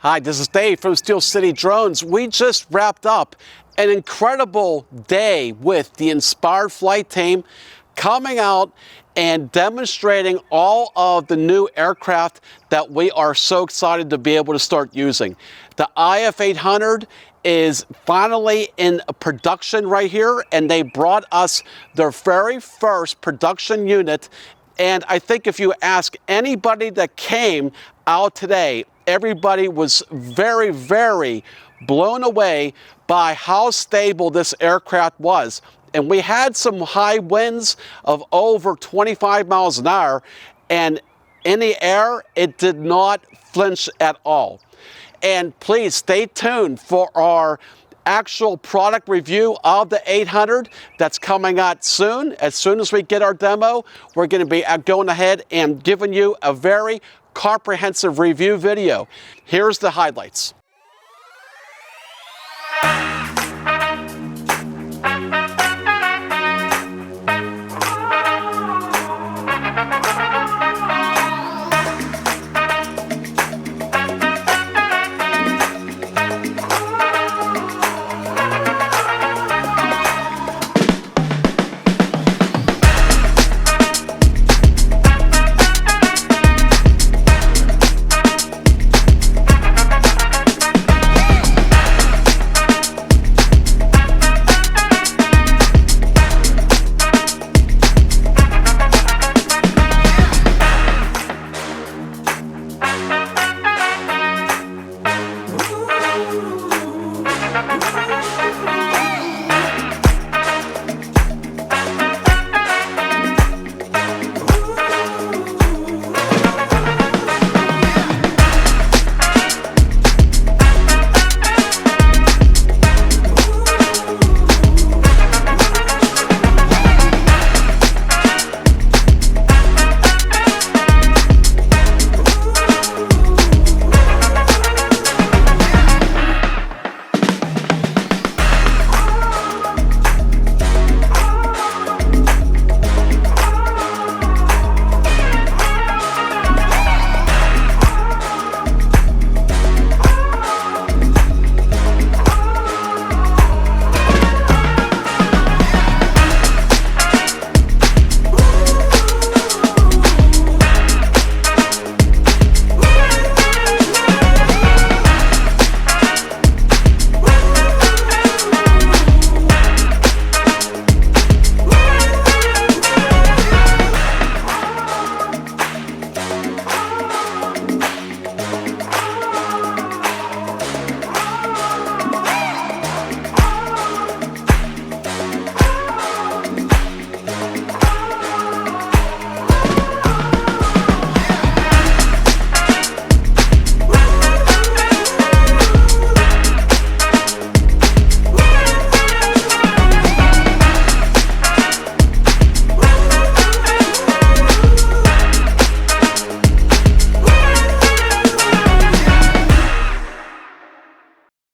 Hi, this is Dave from Steel City Drones. We just wrapped up an incredible day with the Inspired Flight team coming out and demonstrating all of the new aircraft that we are so excited to be able to start using. The IF800 is finally in production right here, and they brought us their very first production unit. And I think if you ask anybody that came out today, everybody was very, very blown away by how stable this aircraft was. And we had some high winds of over 25 miles an hour, and in the air, it did not flinch at all. And please stay tuned for our actual product review of the 800 that's coming out soon. As soon as we get our demo, we're going to be going ahead and giving you a very comprehensive review video. Here's the highlights.